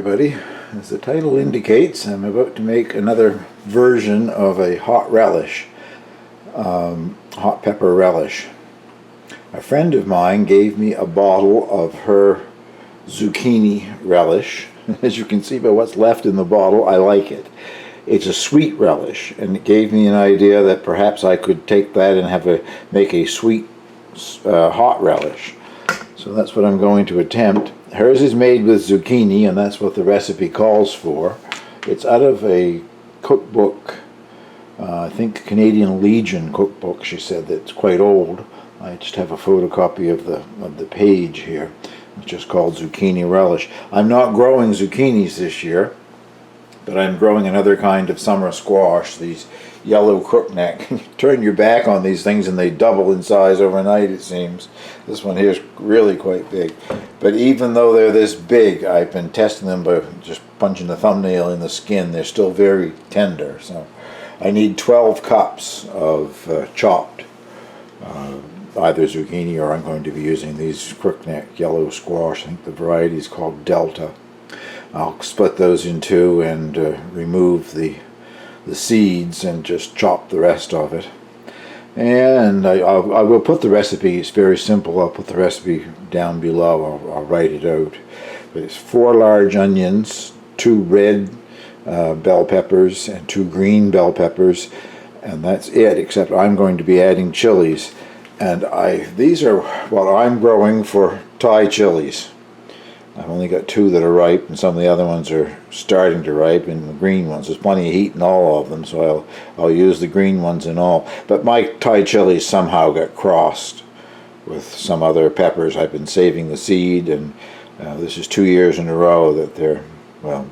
everybody. As the title indicates, I'm about to make another version of a hot relish, hot pepper relish. A friend of mine gave me a bottle of her Zucchini Relish. As you can see by what's left in the bottle, I like it. It's a sweet relish, and it gave me an idea that perhaps I could take that and make a sweet hot relish. So that's what I'm going to attempt. Hers is made with zucchini, and that's what the recipe calls for. It's out of a cookbook, I think Canadian Legion cookbook. She said that's quite old. I just have a photocopy of the page here. It's just called Zucchini Relish. I'm not growing zucchinis this year, but I'm growing another kind of summer squash, these yellow crookneck. You turn your back on these things and they double in size overnight, it seems. This one here is really quite big. But even though they're this big, I've been testing them by just punching the thumbnail in the skin. They're still very tender. So I need 12 cups of chopped either zucchini, or I'm going to be using these crookneck yellow squash. I think the variety is called Delta. I'll split those in two and remove the seeds and just chop the rest of it. And I will put the recipe, it's very simple, I'll put the recipe down below, I'll write it out. But it's 4 large onions, 2 red bell peppers and 2 green bell peppers, and that's it, except I'm going to be adding chilies. And these are what I'm growing for Thai chilies. I've only got 2 that are ripe, and some of the other ones are starting to ripen, the green ones. There's plenty of heat in all of them, so I'll use the green ones in all. But my Thai chilies somehow got crossed with some other peppers. I've been saving the seed, and this is 2 years in a row that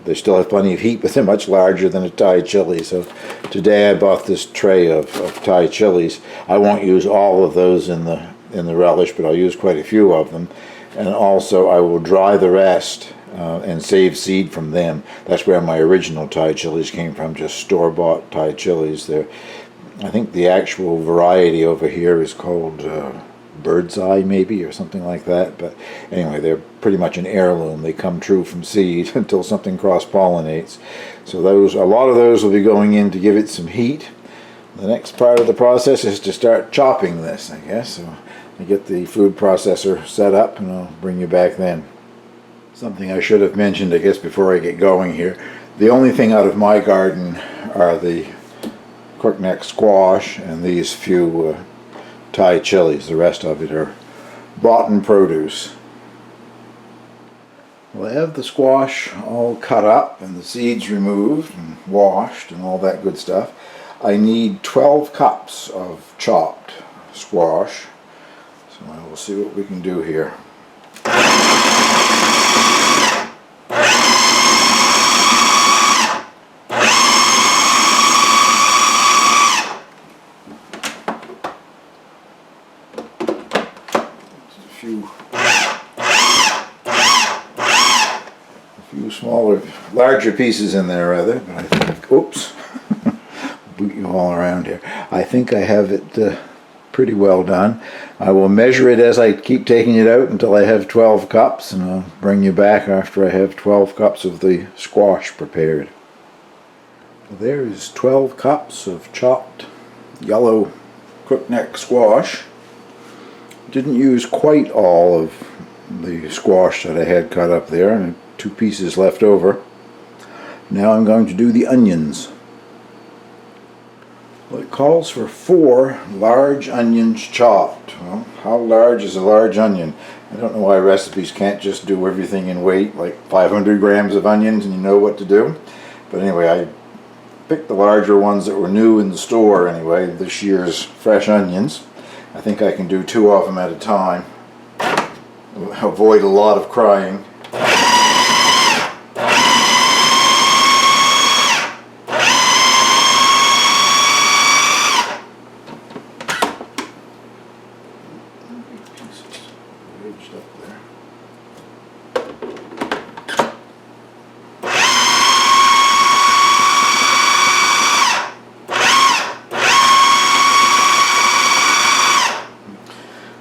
they still have plenty of heat, but they're much larger than a Thai chili. So today I bought this tray of Thai chilies. I won't use all of those in the relish, but I'll use quite a few of them. And also I will dry the rest and save seed from them. That's where my original Thai chilies came from, just store-bought Thai chilies. I think the actual variety over here is called Bird's Eye maybe, or something like that. But anyway, they're pretty much an heirloom. They come true from seed until something cross-pollinates. So a lot of those will be going in to give it some heat. The next part of the process is to start chopping this, I guess. So I get the food processor set up, and I'll bring you back then. Something I should have mentioned, I guess, before I get going here. The only thing out of my garden are the crookneck squash and these few Thai chilies. The rest of it are bought produce. Well, I have the squash all cut up and the seeds removed and washed and all that good stuff. I need 12 cups of chopped squash. So we'll see what we can do here. A few smaller, larger pieces in there rather, but I think, oops, boot you all around here. I think I have it pretty well done. I will measure it as I keep taking it out until I have 12 cups, and I'll bring you back after I have 12 cups of the squash prepared. There is 12 cups of chopped yellow crookneck squash. Didn't use quite all of the squash that I had cut up there, and 2 pieces left over. Now I'm going to do the onions. Well, it calls for 4 large onions chopped. Well, how large is a large onion? I don't know why recipes can't just do everything in weight, like 500 grams of onions and you know what to do. But anyway, I picked the larger ones that were new in the store anyway, this year's fresh onions. I think I can do 2 of them at a time. Avoid a lot of crying.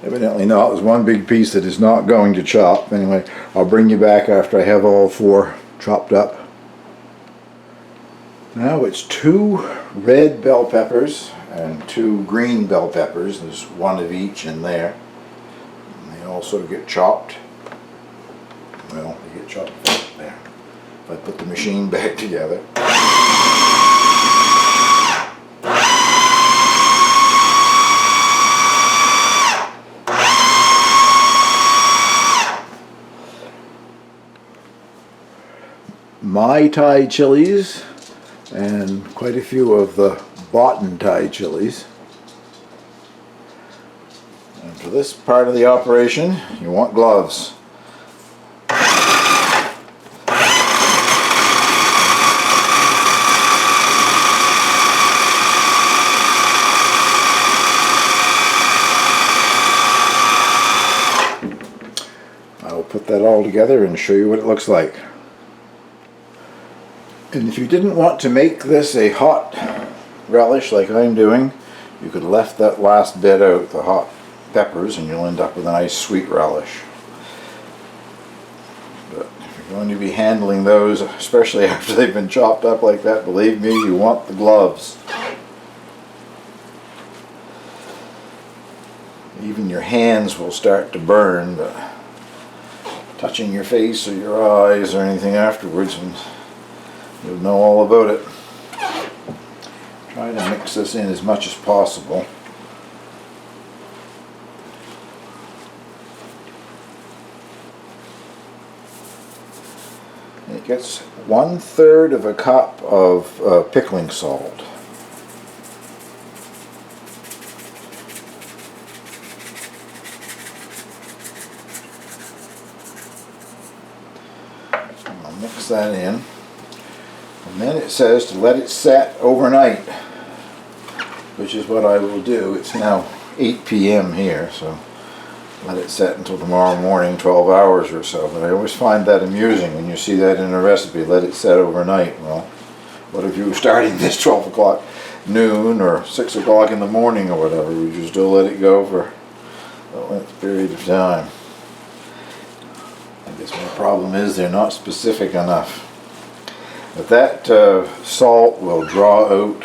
Evidently not. There's one big piece that is not going to chop. Anyway, I'll bring you back after I have all 4 chopped up. Now it's 2 red bell peppers and 2 green bell peppers. There's one of each in there. And they all sort of get chopped. Well, they get chopped there. If I put the machine back together. My Thai chilies and quite a few of the bought-in Thai chilies. And for this part of the operation, you want gloves. I will put that all together and show you what it looks like. And if you didn't want to make this a hot relish like I'm doing, you could have left that last bit out, the hot peppers, and you'll end up with a nice sweet relish. But if you're going to be handling those, especially after they've been chopped up like that, believe me, you want the gloves. Even your hands will start to burn, but touching your face or your eyes or anything afterwards, and you'll know all about it. Try to mix this in as much as possible. It gets 1/3 of a cup of pickling salt. I'll mix that in. And then it says to let it set overnight, which is what I will do. It's now 8 p.m. here, so let it set until tomorrow morning, 12 hours or so. But I always find that amusing when you see that in a recipe, let it set overnight. Well, what if you were starting this 12 o'clock noon or 6 o'clock in the morning or whatever? Would you still let it go for a length period of time? I guess my problem is they're not specific enough. But that salt will draw out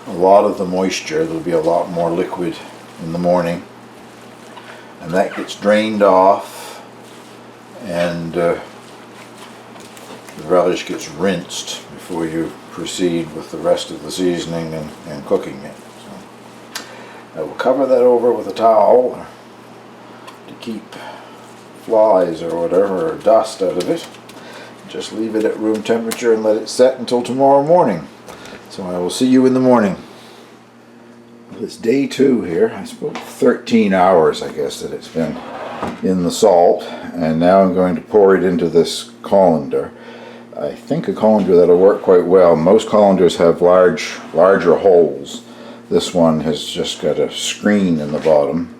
a lot of the moisture. There'll be a lot more liquid in the morning. And that gets drained off, and the relish gets rinsed before you proceed with the rest of the seasoning and cooking it. So I will cover that over with a towel to keep flies or whatever, or dust out of it. Just leave it at room temperature and let it set until tomorrow morning. So I will see you in the morning. It's day 2 here. I suppose 13 hours, I guess, that it's been in the salt. And now I'm going to pour it into this colander. I think a colander that'll work quite well. Most colanders have larger holes. This one has just got a screen in the bottom.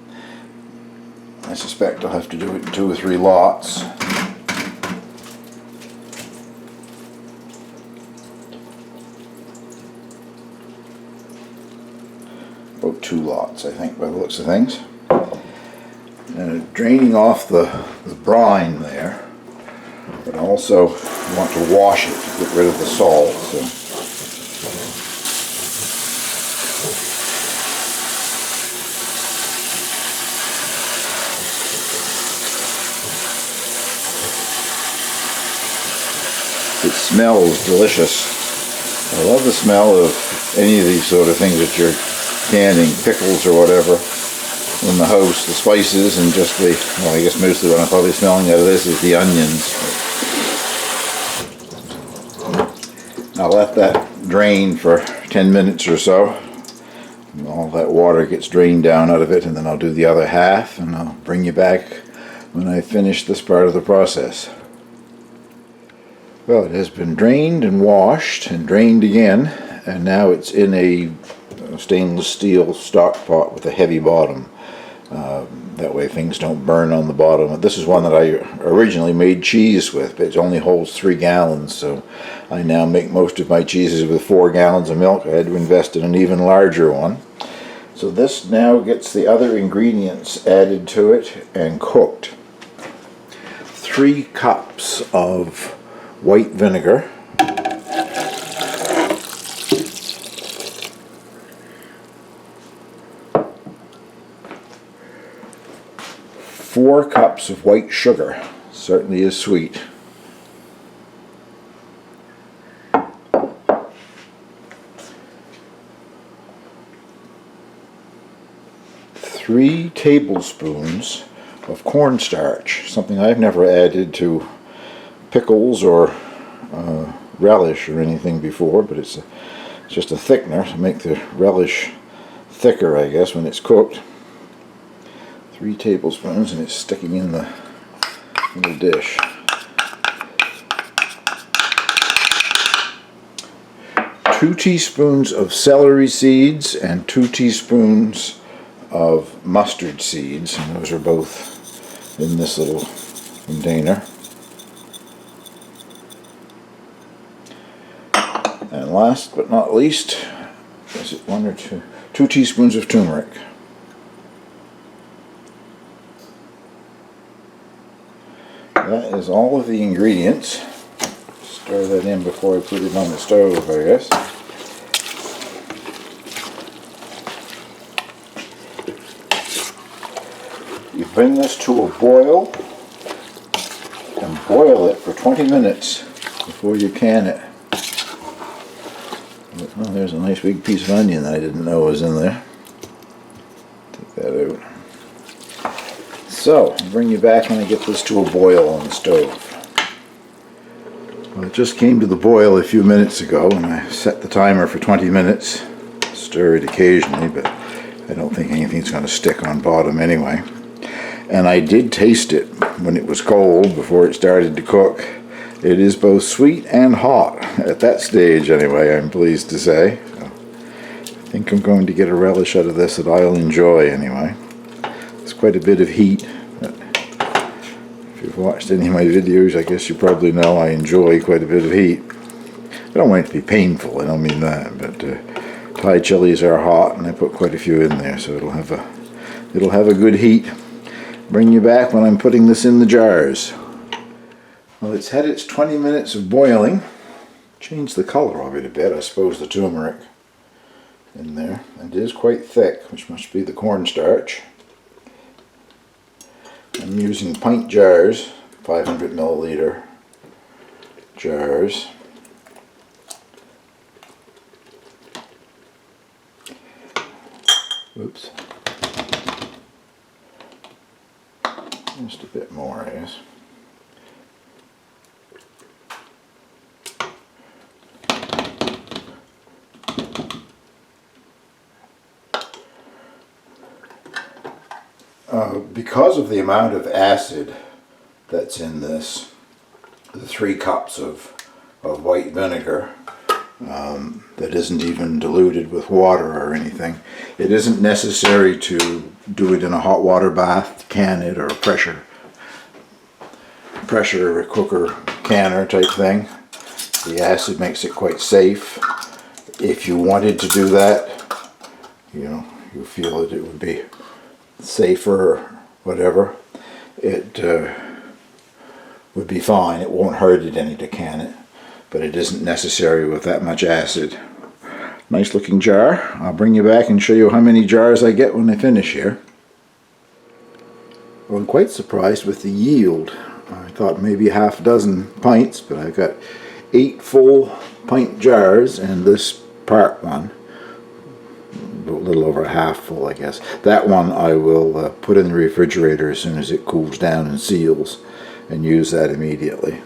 I suspect I'll have to do it in 2 or 3 lots. About 2 lots, I think, by the looks of things. And draining off the brine there, but also you want to wash it to get rid of the salt. So it smells delicious. I love the smell of any of these sort of things that you're canning, pickles or whatever, in the house, the spices, and just the, well, I guess mostly what I'm probably smelling out of this is the onions. I'll let that drain for 10 minutes or so, and all that water gets drained down out of it, and then I'll do the other half, and I'll bring you back when I finish this part of the process. Well, it has been drained and washed and drained again, and now it's in a stainless steel stock pot with a heavy bottom. That way things don't burn on the bottom. This is one that I originally made cheese with, but it only holds 3 gallons, so I now make most of my cheeses with 4 gallons of milk. I had to invest in an even larger one. So this now gets the other ingredients added to it and cooked. 3 cups of white vinegar, 4 cups of white sugar, certainly is sweet, 3 tablespoons of cornstarch, something I've never added to pickles or relish or anything before, but it's just a thickener to make the relish thicker, I guess, when it's cooked. 3 tablespoons, and it's sticking in the little dish. 2 teaspoons of celery seeds and 2 teaspoons of mustard seeds, and those are both in this little container. And last but not least, is it 1 or 2? 2 teaspoons of turmeric. That is all of the ingredients. Stir that in before I put it on the stove, I guess. You bring this to a boil and boil it for 20 minutes before you can it. Oh, there's a nice big piece of onion that I didn't know was in there. Take that out. So, I'll bring you back when I get this to a boil on the stove. Well, it just came to the boil a few minutes ago, and I set the timer for 20 minutes. Stir it occasionally, but I don't think anything's going to stick on bottom anyway. And I did taste it when it was cold before it started to cook. It is both sweet and hot at that stage anyway, I'm pleased to say. So I think I'm going to get a relish out of this that I'll enjoy anyway. It's quite a bit of heat. But if you've watched any of my videos, I guess you probably know I enjoy quite a bit of heat. I don't want it to be painful, I don't mean that, but Thai chilies are hot and I put quite a few in there, so it'll have a good heat. Bring you back when I'm putting this in the jars. Well, it's had its 20 minutes of boiling. Change the color of it a bit, I suppose, the turmeric in there. It is quite thick, which must be the cornstarch. I'm using pint jars, 500 milliliter jars. Oops. Just a bit more, I guess. Because of the amount of acid that's in this, the 3 cups of white vinegar that isn't even diluted with water or anything, it isn't necessary to do it in a hot water bath, can it, or a pressure cooker canner type thing. The acid makes it quite safe. If you wanted to do that, you feel that it would be safer or whatever, it would be fine. It won't hurt it any to can it, but it isn't necessary with that much acid. Nice looking jar. I'll bring you back and show you how many jars I get when I finish here. Well, I'm quite surprised with the yield. I thought maybe half a dozen pints, but I've got 8 full pint jars and this part one. A little over half full, I guess. That one I will put in the refrigerator as soon as it cools down and seals, and use that immediately.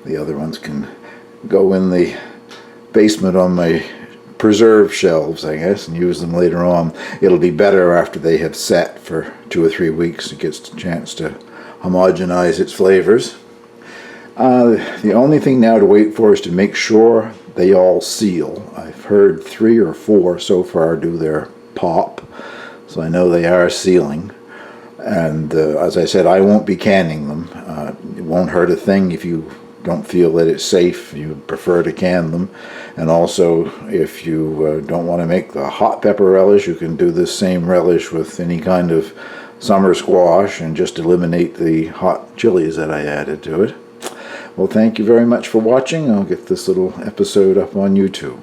The other ones can go in the basement on my preserve shelves, I guess, and use them later on. It'll be better after they have set for 2 or 3 weeks. It gets a chance to homogenize its flavors. The only thing now to wait for is to make sure they all seal. I've heard 3 or 4 so far do their pop, so I know they are sealing. And as I said, I won't be canning them. It won't hurt a thing if you don't feel that it's safe. You prefer to can them. And also, if you don't want to make the hot pepper relish, you can do this same relish with any kind of summer squash and just eliminate the hot chilies that I added to it. Well, thank you very much for watching. I'll get this little episode up on YouTube.